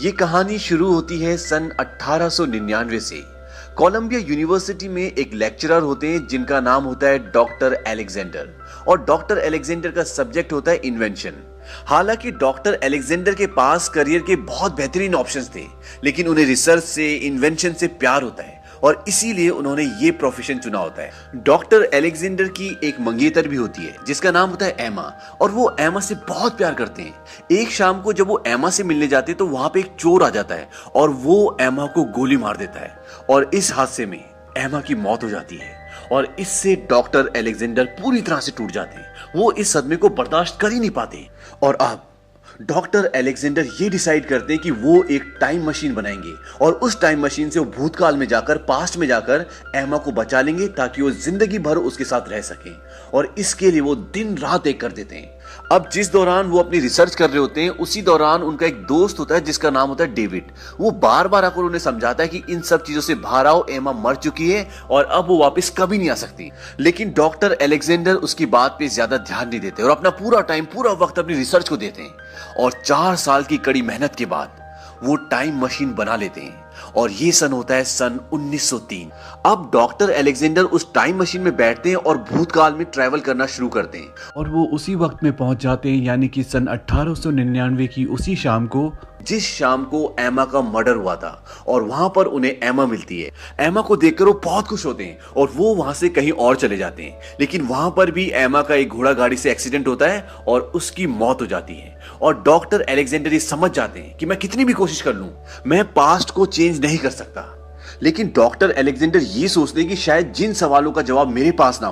ये कहानी शुरू होती है सन 1899 से। कोलंबिया यूनिवर्सिटी में एक लेक्चरर होते हैं जिनका नाम होता है डॉक्टर अलेक्जेंडर, और डॉक्टर अलेक्जेंडर का सब्जेक्ट होता है इन्वेंशन। हालांकि डॉक्टर अलेक्जेंडर के पास करियर के बहुत बेहतरीन ऑप्शंस थे, लेकिन उन्हें रिसर्च से, इन्वेंशन से प्यार होता है और इसीलिए उन्होंने ये प्रोफेशन चुना होता है। डॉक्टर अलेक्जेंडर की एक मंगेतर भी होती है जिसका नाम होता है एमा, और वो एमा से बहुत प्यार करते हैं। एक शाम को जब वो एमा से मिलने जाते हैं तो वहां पे एक चोर आ जाता है और वो एमा को गोली मार देता है, और इस हादसे में एमा की मौत हो जाती है। और इससे डॉक्टर अलेक्जेंडर पूरी तरह से टूट जाते हैं। वो इस सदमे को बर्दाश्त कर ही नहीं पाते, और अब डॉक्टर अलेक्जेंडर ये डिसाइड करते हैं कि वो एक टाइम मशीन बनाएंगे और उस टाइम मशीन से वो भूतकाल में जाकर, पास्ट में जाकर एमा को बचा लेंगे ताकि वो जिंदगी भर उसके साथ रह सकें। और इसके लिए वो दिन रात एक कर देते हैं। अब जिस दौरान वो अपनी रिसर्च कर रहे होते हैं उसी दौरान उनका एक दोस्त होता है जिसका नाम होता है डेविड। वो बार बार आकर उन्हें समझाता है कि इन सब चीजों से बाहर आओ, एमा मर चुकी है और अब वो वापस कभी नहीं आ सकती। लेकिन डॉक्टर अलेक्जेंडर उसकी बात पे ज्यादा ध्यान नहीं देते और अपना पूरा टाइम, पूरा वक्त अपनी रिसर्च को देते हैं। और 4 साल की कड़ी मेहनत के बाद वो टाइम मशीन बना लेते हैं, और ये सन होता है सन 1903। अब डॉक्टर अलेक्जेंडर उस टाइम मशीन में बैठते हैं और भूतकाल में ट्रैवल करना शुरू करते हैं, और वो उसी वक्त में पहुंच जाते हैं, यानी कि सन 1899 की उसी शाम को, जिस शाम को एमा का मर्डर हुआ था। और वहां पर उन्हें एमा मिलती है। एमा को देखकर वो बहुत खुश होते हैं और वो वहां से कहीं और चले जाते हैं। लेकिन वहां पर भी एमा का एक घोड़ा गाड़ी से एक्सीडेंट होता है और उसकी मौत हो जाती है। और डॉक्टर अलेक्जेंडर ये समझ जाते हैं कि मैं कितनी भी कोशिश कर लूं, मैं पास्ट को चेंज नहीं कर सकता। लेकिन डॉक्टर अलेक्जेंडर ये सोचते हैं कि शायद जिन सवालों का जवाब मेरे पास ना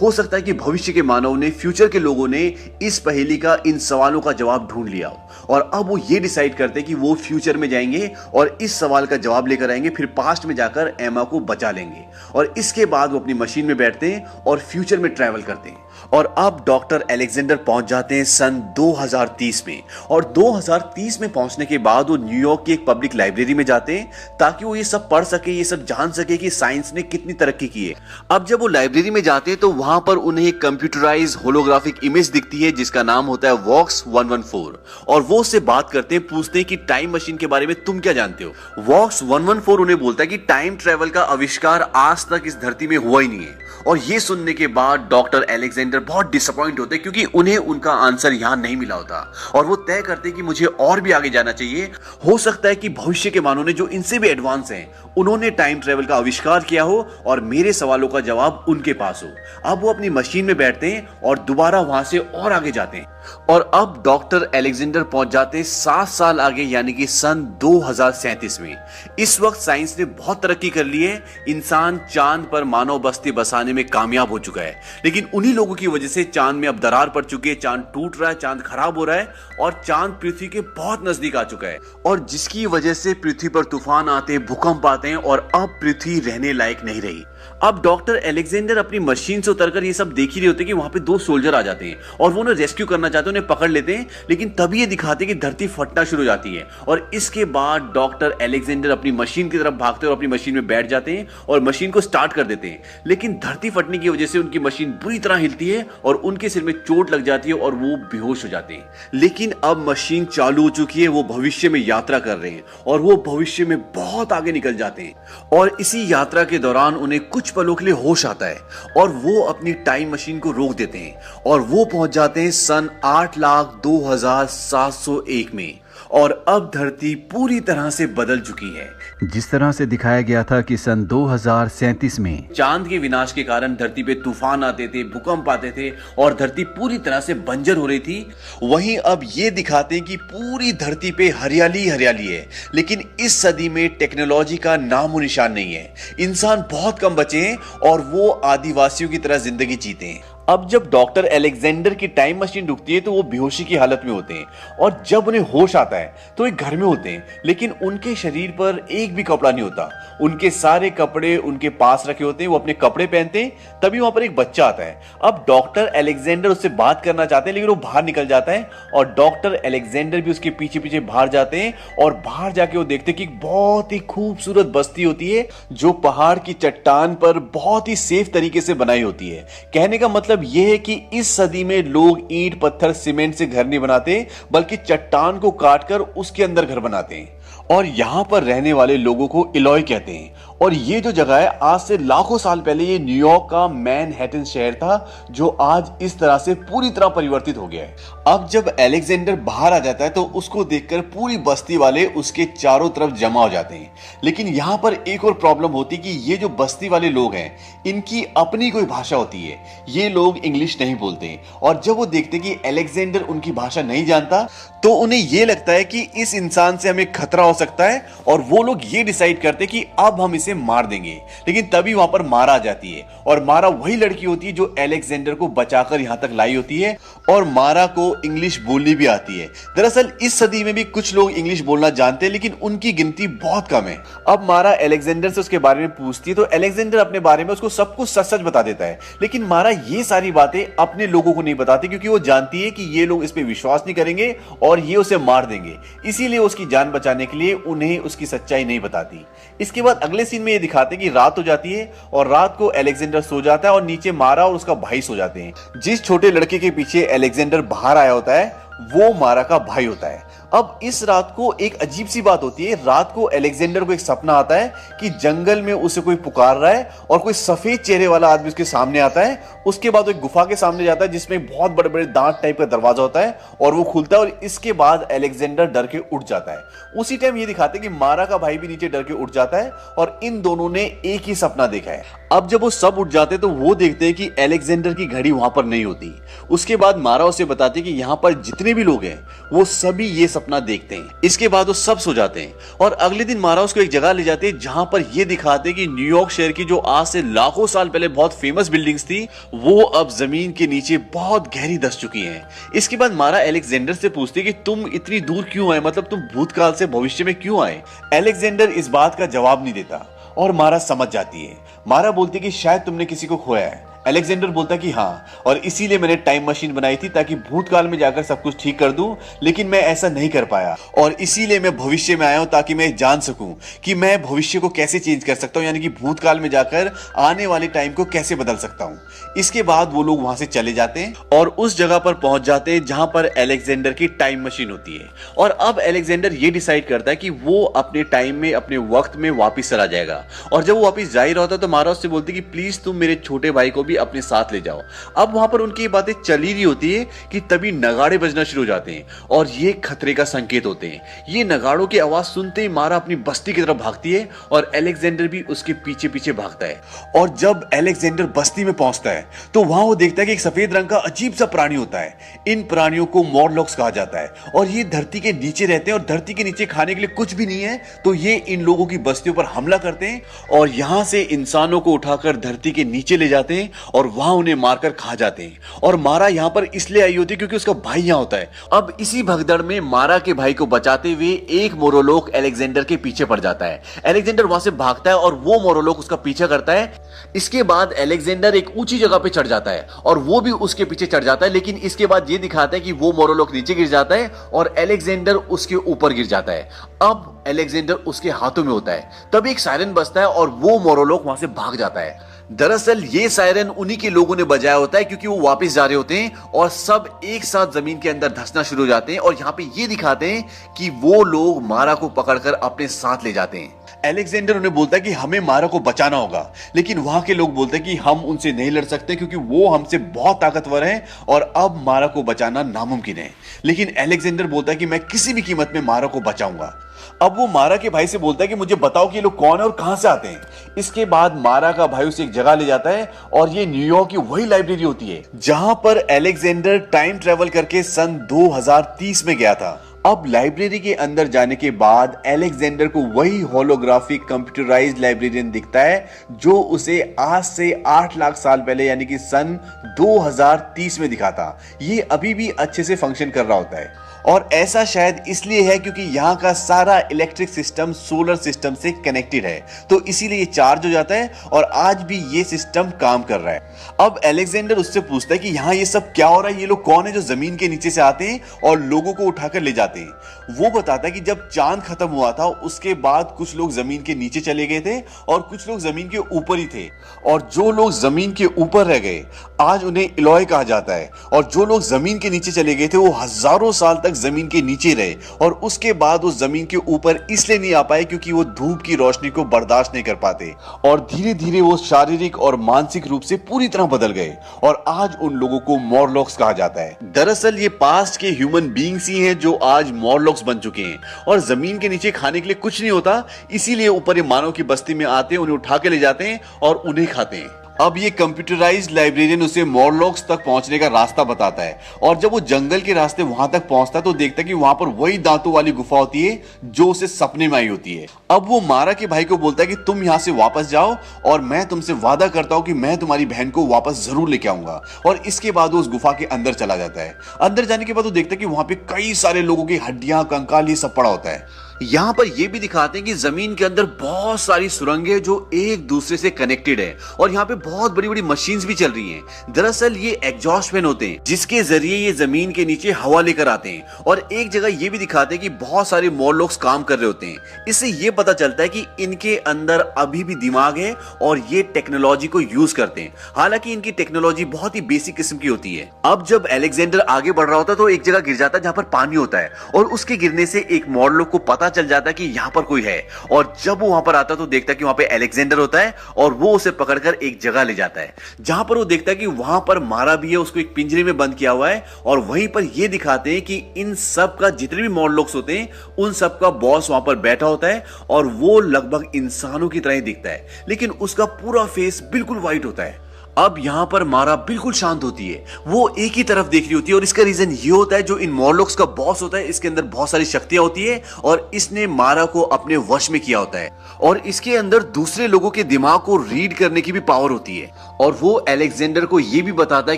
हो सकता है कि भविष्य के मानव ने, फ्यूचर के लोगों ने इस पहेली का, इन सवालों का जवाब ढूंढ लिया हो। और अब वो ये डिसाइड करते हैं कि वो फ्यूचर में जाएंगे और इस सवाल का जवाब लेकर आएंगे, फिर पास्ट में जाकर एमा को बचा लेंगे। और इसके बाद वो अपनी मशीन में बैठते हैं और फ्यूचर में ट्रैवल करते हैं। और अब डॉक्टर अलेक्जेंडर पहुंच जाते हैं सन 2030 में। और 2030 में पहुंचने के बाद वो न्यूयॉर्क की एक पब्लिक लाइब्रेरी में जाते हैं ताकि वो ये सब पढ़ सके, ये सब जान सके कि साइंस ने कितनी तरक्की की है। अब जब वो लाइब्रेरी में जाते हैं तो वहां पर उन्हें एक कंप्यूटराइज होलोग्राफिक इमेज दिखती है जिसका नाम होता है वॉक्स 114। और वो उससे बात करते हैं, पूछते हैं कि टाइम मशीन के बारे में तुम क्या जानते हो। वॉक्स 114 उन्हें बोलता है कि टाइम ट्रेवल का आविष्कार आज तक इस धरती में हुआ ही नहीं है। और ये सुनने के बाद डॉक्टर अलेक्जेंडर बहुत डिसअपॉइंट होते हैं क्योंकि उन्हें उनका आंसर यहां नहीं मिला होता। और वो तय करते हैं कि मुझे और भी आगे जाना चाहिए। हो सकता है कि भविष्य के मानव ने, जो इनसे भी एडवांस हैं, उन्होंने टाइम ट्रेवल का आविष्कार किया हो और मेरे सवालों का जवाब उनके पास हो। अब वो अपनी मशीन में बैठते हैं और दोबारा वहां से और आगे जाते हैं। और अब डॉक्टर अलेक्जेंडर पहुंच जाते हैं 7 साल आगे, यानी कि सन 2037 में। इस वक्त साइंस ने बहुत तरक्की कर ली है। इंसान चांद पर मानव बस्ती बसाने में कामयाब हो चुका है, लेकिन उन्हीं लोगों की वजह से चांद में अब दरार पड़ चुकी है, चांद टूट रहा है, चांद खराब हो रहा है और चांद पृथ्वी के बहुत नजदीक आ चुका है। और जिसकी वजह से पृथ्वी पर तूफान आते हैं, भूकंप आते हैं और अब पृथ्वी रहने लायक नहीं रही। अब डॉक्टर अलेक्जेंडर अपनी मशीन से उतरकर ये सब देख ही रहे होते कि वहां पे 2 सोल्जर आ जाते हैं और वो उन्हें रेस्क्यू करना चाहते हैं, उन्हें पकड़ लेते हैं। लेकिन तभी ये दिखाते हैं कि धरती फटना शुरू हो जाती है। और इसके बाद डॉक्टर अलेक्जेंडर अपनी मशीन की तरफ भागते हैं और अपनी मशीन में बैठ जाते हैं और मशीन को स्टार्ट कर देते हैं। लेकिन धरती फटने की वजह से उनकी मशीन बुरी तरह हिलती है और उनके सिर में चोट लग जाती है और वो बेहोश हो जाते हैं। लेकिन अब मशीन चालू हो चुकी है, वो भविष्य में यात्रा कर रहे हैं और वो भविष्य में बहुत आगे निकल जाते हैं। और इसी यात्रा के दौरान उन्हें कुछ पलों के लिए होश आता है और वो अपनी टाइम मशीन को रोक देते हैं और वो पहुंच जाते हैं सन 8,02,701 में। और अब धरती पूरी तरह से बदल चुकी है, जिस तरह से दिखाया गया था कि सन 2037 में चांद के विनाश के कारण धरती पे तूफान आते थे, भूकंप आते थे और धरती पूरी तरह से बंजर हो रही थी। वहीं अब ये दिखाते हैं कि पूरी धरती पे हरियाली हरियाली है। लेकिन इस सदी में टेक्नोलॉजी का नामो निशान नहीं है। इंसान बहुत कम बचे हैं और वो आदिवासियों की तरह जिंदगी जीते हैं। अब जब डॉक्टर अलेक्जेंडर की टाइम मशीन रुकती है तो वो बेहोशी की हालत में होते हैं। और जब उन्हें होश आता है तो एक घर में होते हैं, लेकिन उनके शरीर पर एक भी कपड़ा नहीं होता। उनके सारे कपड़े उनके पास रखे होते हैं, वो अपने कपड़े पहनते हैं। तभी वहां पर एक बच्चा आता है। अब डॉक्टर अलेक्जेंडर उससे बात करना चाहते हैं, लेकिन वो बाहर निकल जाता है और डॉक्टर अलेक्जेंडर भी उसके पीछे पीछे बाहर जाते हैं। और बाहर जाके वो देखते हैं कि बहुत ही खूबसूरत बस्ती होती है जो पहाड़ की चट्टान पर बहुत ही सेफ तरीके से बनाई होती है। कहने का मतलब यह है कि इस सदी में लोग ईंट, पत्थर, सीमेंट से घर नहीं बनाते, बल्कि चट्टान को काटकर उसके अंदर घर बनाते हैं। और यहाँ पर रहने वाले लोगों को इलॉय कहते हैं। और ये जो जगह है, आज से लाखों साल पहले ये न्यूयॉर्क का मैनहट्टन शहर था, जो आज इस तरह से पूरी तरह परिवर्तित हो गया है। अब जब अलेक्जेंडर बाहर आ जाता है तो उसको देखकर पूरी बस्ती वाले उसके चारों तरफ जमा हो जाते हैं। लेकिन यहाँ पर एक और प्रॉब्लम होती है कि ये जो बस्ती वाले लोग हैं, इनकी अपनी कोई भाषा होती है, ये लोग इंग्लिश नहीं बोलते। और जब वो देखते कि अलेक्जेंडर उनकी भाषा नहीं जानता, तो उन्हें ये लगता है कि इस इंसान से हमें खतरा हो सकता है, और वो लोग ये डिसाइड करते कि अब हम इसे मार देंगे। लेकिन तभी वहां पर मारा आ जाती है, और मारा वही लड़की होती है जो अलेक्जेंडर को बचाकर यहां तक लाई होती है, और मारा को इंग्लिश बोलनी भी आती है। दरअसल इस सदी में भी कुछ लोग इंग्लिश बोलना जानते हैं, लेकिन उनकी गिनती बहुत कम है। अब मारा अलेक्जेंडर से उसके बारे में पूछती है, तो अलेक्जेंडर अपने बारे में उसको सब कुछ सच सच बता देता है। लेकिन मारा ये सारी बातें अपने लोगों को नहीं बताती, क्योंकि वो जानती है कि ये लोग इस पे विश्वास नहीं करेंगे और ये उसे मार देंगे। इसीलिए उसकी जान बचाने के लिए उन्हें उसकी सच्चाई नहीं बताती। इसके बाद अगले सीन में ये दिखाते हैं कि रात हो जाती है, और रात को अलेक्जेंडर सो जाता है और नीचे मारा और उसका भाई सो जाते हैं। जिस छोटे लड़के के पीछे अलेक्जेंडर बाहर आया होता है, वो मारा का भाई होता है। अब इस रात को एक अजीब सी बात होती है। रात को अलेक्जेंडर को एक सपना आता है कि जंगल में उसे कोई पुकार रहा है, और कोई सफेद चेहरे वाला आदमी उसके सामने आता है। उसके बाद वो एक गुफा के सामने जाता है, जिसमें बहुत बड़े बड़े दांत टाइप का दरवाजा होता है, और वो खुलता है, और इसके बाद अलेक्जेंडर डर के उठ जाता है। उसी टाइम ये दिखाते हैं कि मारा का भाई भी नीचे डर के उठ जाता है, और इन दोनों ने एक ही सपना देखा है। अब जब वो सब उठ जाते हैं तो वो देखते हैं कि अलेक्जेंडर की घड़ी वहां पर नहीं होती। उसके बाद मारा उसे बताती है कि यहाँ पर जितने भी लोग हैं, वो सभी ये सपना देखते हैं। इसके बाद वो सब सो जाते हैं, और अगले दिन मारा उसको एक जगह ले जाते हैं, जहां पर ये दिखाते हैं कि न्यूयॉर्क शहर की जो आज से लाखों साल पहले बहुत फेमस बिल्डिंग्स थी, वो अब जमीन के नीचे बहुत गहरी धंस चुकी हैं। इसके बाद मारा अलेक्जेंडर से पूछती है कि तुम इतनी दूर क्यों आए, मतलब तुम भूतकाल से भविष्य में क्यों आए। अलेक्जेंडर इस बात का जवाब नहीं देता, और मारा समझ जाती है। मारा बोलती है कि शायद तुमने किसी को खोया है। अलेक्जेंडर बोलता कि हाँ, और इसीलिए मैंने टाइम मशीन बनाई थी ताकि भूतकाल में जाकर सब कुछ ठीक कर दूं, लेकिन मैं ऐसा नहीं कर पाया, और इसीलिए मैं भविष्य में आया हूं ताकि मैं जान सकूं कि मैं भविष्य को कैसे चेंज कर सकता हूं, यानी कि भूतकाल में जाकर आने वाले टाइम को कैसे बदल सकता हूं। इसके बाद वो लोग वहां से चले जाते हैं और उस जगह पर पहुंच जाते हैं जहां पर अलेक्जेंडर की टाइम मशीन होती है। और अब अलेक्जेंडर ये डिसाइड करता है कि वो अपने टाइम में, अपने वक्त में वापिस चला जाएगा। और जब वो वापिस जा ही रहा होता है तो मारा उससे बोलती है कि प्लीज तुम मेरे छोटे भाई को भी अपने साथ ले जाओ। अब वहां पर उनकी बातें चली रही होती है कि तभी नगाड़े बजना शुरू हो जाते हैं, और ये खतरे का संकेत होते हैं। ये नगाड़ों की आवाज सुनते ही मारा अपनी बस्ती की तरफ भागती है, और अलेक्जेंडर भी उसके पीछे पीछे भागता है। और जब अलेक्जेंडर बस्ती में पहुंचता है तो वहां वो देखता है कि एक सफेद रंग का अजीब सा प्राणी होता है। इन प्राणियों को मॉरलॉक्स कहा जाता है, और ये धरती के नीचे रहते हैं, और धरती के नीचे खाने के लिए कुछ भी नहीं है, तो ये इन लोगों की बस्तियों पर हमला करते हैं, और यहां से इंसानों को उठाकर धरती के नीचे ले जाते हैं, और वहां उन्हें मारकर खा जाते हैं। और मारा यहां पर इसलिए आई होती है क्योंकि उसका भाई यहां होता है। अब इसी भगदड़ में मारा के भाई को बचाते हुए एक मोरोलोक अलेक्जेंडर के पीछे पड़ जाता है। अलेक्जेंडर वहां से भागता है और वो मोरोलोक उसका पीछा करता है। इसके बाद अलेक्जेंडर एक ऊंची जगह पे चढ़ जाता है और वो भी उसके पीछे चढ़ जाता है, लेकिन इसके बाद ये दिखाता है कि वो मोरोलोक नीचे गिर जाता है और अलेक्जेंडर उसके ऊपर गिर जाता है। अब अलेक्जेंडर उसके हाथों में होता है, तब एक सायरन बजता है और वो मोरोलोक वहां से भाग जाता है। दरअसल ये सायरन उन्हीं के लोगों ने बजाया होता है, क्योंकि वो वापस जा रहे होते हैं और सब एक साथ जमीन के अंदर धंसना शुरू हो जाते हैं। और यहाँ पे ये दिखाते हैं कि वो लोग मारा को पकड़कर अपने साथ ले जाते हैं। अलेक्जेंडर उन्हें बोलता है कि हमें मारा को बचाना होगा, लेकिन वहां के लोग बोलते हैं कि हम उनसे नहीं लड़ सकते क्योंकि वो हमसे बहुत ताकतवर हैं और अब मारा को बचाना नामुमकिन है। लेकिन अलेक्जेंडर बोलता है कि मैं किसी भी कीमत में मारा को बचाऊंगा। अब वो मारा के भाई से बोलता है कि मुझे बताओ कि ये लोग कौन है और कहां से आते हैं। इसके बाद मारा का भाई उसे एक जगह ले जाता है और ये न्यूयॉर्क की वही लाइब्रेरी होती है जहां पर अलेक्जेंडर टाइम ट्रेवल करके सन 2030 में गया था। अब लाइब्रेरी के अंदर जाने के बाद अलेक्जेंडर को वही होलोग्राफिक कंप्यूटराइज्ड लाइब्रेरियन दिखता है जो उसे आज से 8 लाख साल पहले यानी कि सन 2030 में दिखा था। ये अभी भी अच्छे से फंक्शन कर रहा होता है और ऐसा शायद इसलिए है क्योंकि यहाँ का सारा इलेक्ट्रिक सिस्टम सोलर सिस्टम से कनेक्टेड है, तो इसीलिए ये चार्ज हो जाता है और आज भी ये सिस्टम काम कर रहा है। अब अलेक्जेंडर उससे पूछता है कि यहाँ ये सब क्या हो रहा है, ये लोग कौन है जो जमीन के नीचे से आते हैं और लोगों को उठाकर ले जाते हैं। वो बताता है कि जब चांद खत्म हुआ था उसके बाद कुछ लोग जमीन के नीचे चले गए थे और कुछ लोग जमीन के ऊपर ही थे, और जो लोग जमीन के ऊपर रह गए आज उन्हें इलॉय कहा जाता है, और जो लोग जमीन के नीचे चले गए थे वो हजारों साल तक जमीन के नीचे रहे और उसके बाद वो जमीन के ऊपर इसलिए नहीं आ पाए क्योंकि वो धूप की रोशनी को बर्दाश्त नहीं कर पाते और धीरे धीरे वो शारीरिक और मानसिक रूप से पूरी तरह बदल गए और आज उन लोगों को मॉरलॉक्स कहा जाता है। दरअसल ये पास्ट के ह्यूमन बीइंग्स ही हैं जो आज मॉरलॉक्स बन चुके हैं और जमीन के नीचे खाने के लिए कुछ नहीं होता, इसीलिए ऊपर ये मानव की बस्ती में आते हैं, उन्हें उठा के ले जाते हैं और उन्हें खाते हैं। अब ये कंप्यूटराइज्ड लाइब्रेरियन उसे मॉरलॉक्स तक पहुंचने का रास्ता बताता है और जब वो जंगल के रास्ते वहां तक पहुंचता है तो देखता है कि वहां पर वही दांतों वाली गुफा होती है जो उसे सपने में आई होती है। अब वो मारा के भाई को बोलता है कि तुम यहां से वापस जाओ और मैं तुमसे वादा करता हूं कि मैं तुम्हारी बहन को वापस जरूर लेके आऊंगा। और इसके बाद वो उस गुफा के अंदर चला जाता है। अंदर जाने के बाद वो देखता है कि वहां पे कई सारे लोगों की हड्डियां, कंकाल, ये सब पड़ा होता है। यहाँ पर यह भी दिखाते हैं कि जमीन के अंदर बहुत सारी सुरंगें जो एक दूसरे से कनेक्टेड है और यहाँ पे बहुत बड़ी बड़ी मशीन्स भी चल रही हैं। दरअसल ये एग्जॉस्ट फैन होते हैं जिसके जरिए ये जमीन के नीचे हवा लेकर आते हैं और एक जगह ये भी दिखाते हैं कि बहुत सारे मॉरलॉक्स काम कर रहे होते हैं। इससे ये पता चलता है कि इनके अंदर अभी भी दिमाग है और ये टेक्नोलॉजी को यूज करते हैं। हालांकि इनकी टेक्नोलॉजी बहुत ही बेसिक किस्म की होती है। अब जब अलेक्जेंडर आगे बढ़ रहा होता है तो एक जगह गिर जाता है जहां पर पानी होता है और उसके गिरने से एक मॉरलॉक को पता चल जाता है कि यहां पर कोई है और जब वो वहां पर आता है तो देखता है कि वहां पे अलेक्जेंडर होता है और वो उसे पकड़कर एक जगह ले जाता है जहां पर वो देखता है कि वहां पर मारा भी है, उसको एक पिंजरे में बंद किया हुआ है और वहीं पर ये दिखाते हैं कि इन सब का जितने भी मॉरलॉक्स होते हैं उन सब का बॉस वहां पर बैठा होता है और वो लगभग इंसानों की तरह ही दिखता है लेकिन उसका पूरा फेस बिल्कुल व्हाइट होता है। अब यहां पर मारा बिल्कुल शांत होती है, वो एक ही तरफ देख रही होती है और इसका रीजन ये होता है जो इन मॉरलॉक्स का बॉस होता है इसके अंदर बहुत सारी शक्तियां होती है और इसने मारा को अपने वश में किया होता है और इसके अंदर दूसरे लोगों के दिमाग को रीड करने की भी पावर होती है और वो अलेक्जेंडर को ये भी बताता है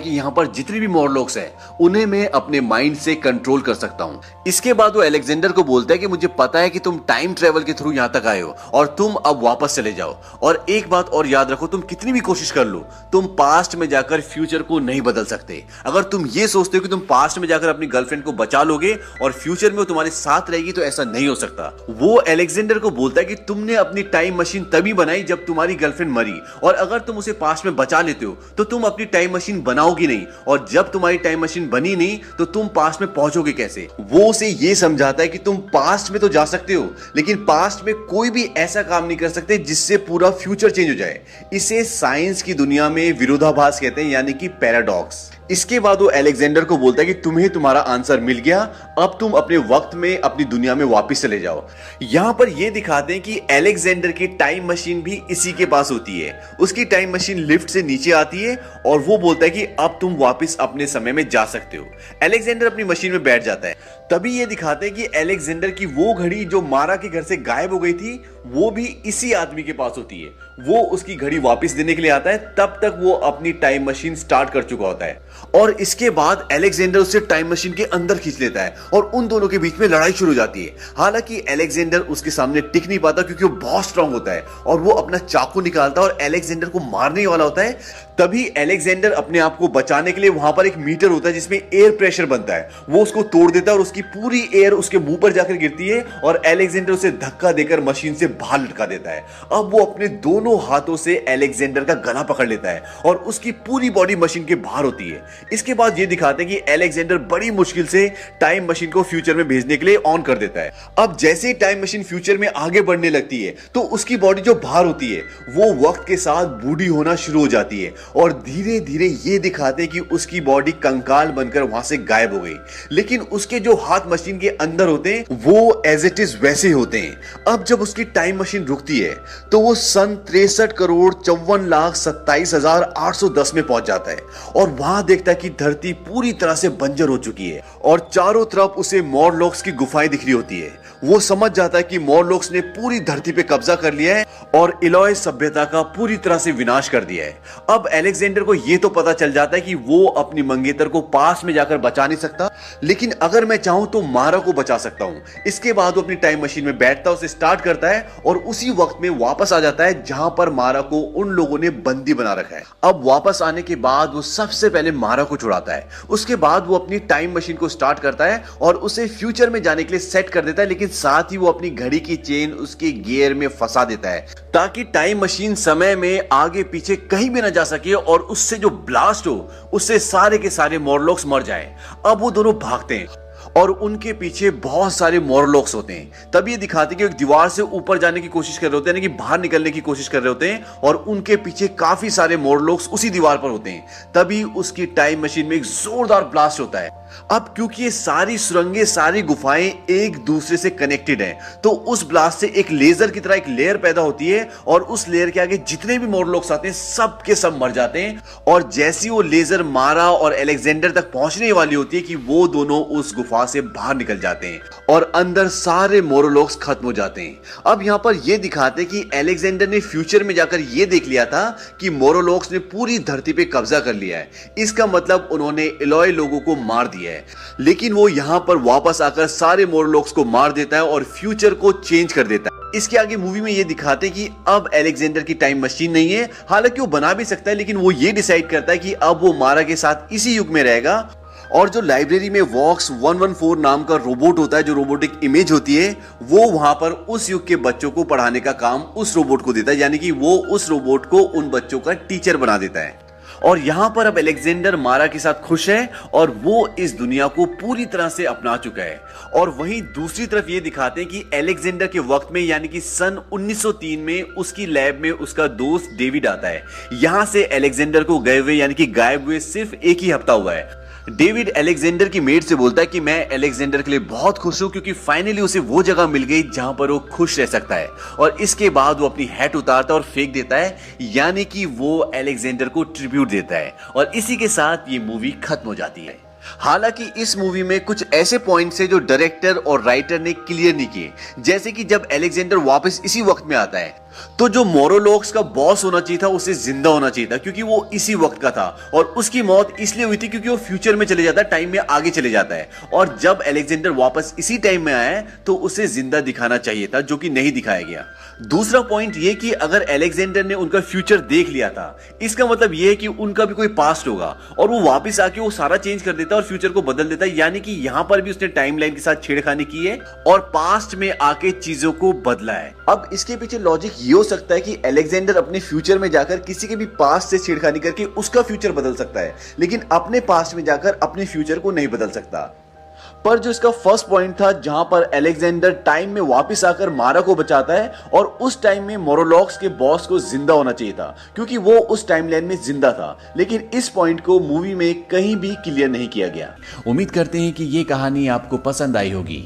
कि यहाँ पर जितने भी मॉरलॉक्स है उन्हें मैं अपने माइंड से कंट्रोल कर सकता हूँ। इसके बाद वो अलेक्जेंडर को बोलता है कि मुझे पता है कि तुम टाइम ट्रेवल के थ्रू यहाँ तक आए हो और तुम अब वापस चले जाओ और एक बात और याद रखो, तुम कितनी भी कोशिश कर लो तुम पास्ट में जाकर फ्यूचर को नहीं बदल सकते। अगर तुम ये सोचते हो कि तुम पास्ट में जाकर अपनी गर्लफ्रेंड को बचा लोगे और फ्यूचर में वो तुम्हारे साथ रहेगी तो ऐसा नहीं हो सकता। वो अलेक्जेंडर को बोलता है कि तुमने अपनी टाइम मशीन तभी बनाई जब तुम्हारी गर्लफ्रेंड मरी और अगर तुम उसे पास्ट में बचा लेते हो तो तुम अपनी टाइम मशीन बनाओगी नहीं और जब तुम्हारी टाइम मशीन बनी नहीं तो तुम पास्ट में पहुंचोगे कैसे। वो उसे ये समझाता है कि तुम पास्ट में तो जा सकते हो लेकिन पास्ट में कोई भी ऐसा काम नहीं कर सकते जिससे पूरा फ्यूचर चेंज हो जाए। इसे साइंस की दुनिया में विरोधाभास कहते हैं यानी कि पैराडॉक्स। इसके बाद वो अलेक्जेंडर को बोलता है कि तुम्हें तुम्हारा आंसर मिल गया, अब तुम अपने वक्त में अपनी दुनिया में वापस चले जाओ। यहां पर ये दिखाते हैं कि अलेक्जेंडर की टाइम मशीन भी इसी के पास होती है। उसकी टाइम मशीन लिफ्ट से नीचे आती है और वो बोलता है कि अब तुम वापस अपने समय में जा सकते हो। अलेक्जेंडर अपनी मशीन में बैठ जाता है। तभी ये दिखाते हैं कि अलेक्जेंडर की वो घड़ी जो मारा के घर से गायब हो गई थी वो भी इसी आदमी के पास होती है। वो उसकी घड़ी वापस देने के लिए आता है, तब तक वो अपनी टाइम मशीन स्टार्ट कर चुका होता है और इसके बाद अलेक्जेंडर उसे टाइम मशीन के अंदर खींच लेता है और उन दोनों के बीच में लड़ाई शुरू हो जाती है। हालांकि अलेक्जेंडर उसके सामने टिक नहीं पाता क्योंकि वो बहुत स्ट्रांग होता है और वो अपना चाकू निकालता है और अलेक्जेंडर को मारने वाला होता है। तभी अलेक्जेंडर अपने आप को बचाने के लिए वहां पर एक मीटर होता है जिसमें एयर प्रेशर बनता है, वो उसको तोड़ देता है और उसकी पूरी एयर उसके मुंह पर जाकर गिरती है और अलेक्जेंडर उसे धक्का देकर मशीन से बाहर लटका देता है। अब वो अपने दोनों हाथों से अलेक्जेंडर का गला पकड़ लेता है और उसकी पूरी बॉडी मशीन के बाहर होती है। इसके बाद ये दिखाते हैं कि अलेक्जेंडर बड़ी मुश्किल से टाइम मशीन को फ्यूचर में भेजने के लिए ऑन कर देता है। अब जैसे ही टाइम मशीन फ्यूचर में आगे बढ़ने लगती है तो उसकी बॉडी जो बाहर होती है वो वक्त के साथ बूढ़ी होना शुरू हो जाती है और धीरे धीरे ये दिखाते हैं कि उसकी बॉडी कंकाल बनकर वहां से गायब हो गई, लेकिन उसके जो हाथ मशीन के अंदर होते हैं वो एज इट इज वैसे होते हैं। अब जब उसकी टाइम मशीन रुकती है तो वो सन 63,54,27,810 में पहुंच जाता है और वहां देखता है कि धरती पूरी तरह से बंजर हो चुकी है और चारों तरफ उसे मॉरलॉक्स की गुफाएं दिख रही होती है। वो समझ जाता है कि मॉरलॉक्स ने पूरी धरती पे कब्जा कर लिया है और इलोय सभ्यता का पूरी तरह से विनाश कर दिया है। अब अलेक्जेंडर को यह तो पता चल जाता है कि वो अपनी मंगेतर को पास में जाकर बचा नहीं सकता, लेकिन अगर मैं चाहूं तो मारा को बचा सकता हूं। इसके बाद वो अपनी टाइम मशीन में बैठता है, उसे स्टार्ट करता है और उसी वक्त में वापस आ जाता है जहां पर मारा को उन लोगों ने बंदी बना रखा है। अब वापस आने के बाद वो सबसे पहले मारा को छुड़ाता है। उसके बाद वो अपनी टाइम मशीन को स्टार्ट करता है और उसे फ्यूचर में जाने के लिए सेट कर देता है, लेकिन साथ ही वो अपनी घड़ी की चेन उसके गियर में फंसा देता है ताकि टाइम मशीन समय में आगे पीछे कहीं भी ना जा सके और उससे जो ब्लास्ट हो उससे सारे के सारे मॉरलॉक्स मर जाएं। अब वो दोनों भागते हैं और उनके पीछे बहुत सारे मोरलॉक्स होते हैं। तब ये दिखाते हैं कि एक दीवार से ऊपर जाने की कोशिश कर रहे होते हैं, कि बाहर निकलने की कोशिश कर रहे होते हैं, और उनके पीछे काफी सारे मोरलॉक्स उसी दीवार पर होते हैं। तभी उसकी टाइम मशीन में एक जोरदार ब्लास्ट होता है। अब क्योंकि ये सारी सुरंगें, सारी गुफाएं एक दूसरे से कनेक्टेड हैं, तो उस ब्लास्ट से एक लेजर की तरह एक लेयर पैदा होती है, और उस लेयर के आगे जितने भी मोरलॉक्स आते हैं सब के सब मर जाते हैं। और जैसी वो लेजर मारा और अलेक्जेंडर तक पहुंचने वाली होती है कि वो दोनों उस गुफा से बाहर निकल जाते हैं और अंदर सारे मोरलॉक्स खत्म हो जाते हैं। अब यहां पर यह दिखाते हैं कि अलेक्जेंडर ने फ्यूचर में जाकर यह देख लिया था कि मोरलॉक्स ने पूरी धरती पे कब्जा कर लिया है। इसका मतलब उन्होंने एलॉय लोगों को मार दिया है। लेकिन वो यहां पर वापस आकर सारे मोरलॉक्स को मार देता है और फ्यूचर को चेंज कर देता है। इसके आगे मूवी में ये दिखाते हैं कि अब अलेक्जेंडर की टाइम मशीन नहीं है, हालांकि वो बना भी सकता है, लेकिन वो ये डिसाइड करता है कि अब वो मारा के साथ इसी युग में रहेगा। और जो लाइब्रेरी में वॉक्स 114 नाम का रोबोट होता है, जो रोबोटिक इमेज होती है, वो वहां पर उस युग के बच्चों को पढ़ाने का काम उस रोबोट को देता है, यानी कि वो उस रोबोट को उन बच्चों का टीचर बना देता है। और यहां पर अब अलेक्जेंडर मारा के साथ खुश है और वो इस दुनिया को पूरी तरह से अपना चुका है। और वहीं दूसरी तरफ ये दिखाते हैं कि अलेक्जेंडर के वक्त में, यानी कि सन 1903 में, उसकी लैब में उसका दोस्त डेविड आता है। यहां से अलेक्जेंडर को गए हुए, यानी कि गायब हुए सिर्फ एक ही हफ्ता हुआ है। डेविड अलेक्जेंडर की मेड से बोलता है कि मैं अलेक्जेंडर के लिए बहुत खुश हूं, क्योंकि फाइनली उसे वो जगह मिल गई जहां पर वो खुश रह सकता है। और इसके बाद वो अपनी हैट उतारता है और फेंक देता है, यानी कि वो अलेक्जेंडर को ट्रिब्यूट देता है। और इसी के साथ ये मूवी खत्म हो जाती है। हालांकि इस मूवी में कुछ ऐसे पॉइंट्स हैं जो डायरेक्टर और राइटर ने क्लियर नहीं किए, जैसे कि जब अलेक्जेंडर वापस इसी वक्त में आता है, तो जो मोरलॉक्स का बॉस होना चाहिए था उसे जिंदा होना चाहिए था, क्योंकि वो इसी वक्त का था। और उसकी मौत इसलिए हुई थी क्योंकि वो फ्यूचर में चले जाता है, टाइम में आगे चले जाता है। और जब अलेक्जेंडर वापस इसी टाइम में आया तो उसे जिंदा दिखाना चाहिए था, जो कि नहीं दिखाया गया। दूसरा पॉइंट ये कि अगर अलेक्जेंडर ने उनका फ्यूचर देख लिया था, इसका मतलब ये है कि उनका भी कोई पास्ट होगा, और वो वापस आके वो सारा चेंज कर देता है और फ्यूचर को बदल देता है। यानी कि यहां पर भी उसने टाइमलाइन के साथ छेड़खानी की है और पास्ट में आके चीजों को बदला है। अब इसके पीछे लॉजिक ये हो सकता है कि अलेक्जेंडर अपने फ्यूचर में जाकर किसी के भी पास्ट से छेड़खानी करके उसका फ्यूचर बदल सकता है, लेकिन अपने पास्ट में जाकर अपने फ्यूचर को नहीं बदल सकता। पर जो इसका फर्स्ट पॉइंट था, जहां पर अलेक्जेंडर टाइम में वापस आकर मारा को बचाता है, और उस टाइम में मोरलॉक्स के बॉस को जिंदा होना चाहिए था, क्योंकि वो उस टाइमलाइन में जिंदा था। लेकिन इस पॉइंट को मूवी में कहीं भी क्लियर नहीं किया गया। उम्मीद करते हैं कि ये कहानी आपको पसंद आई होगी।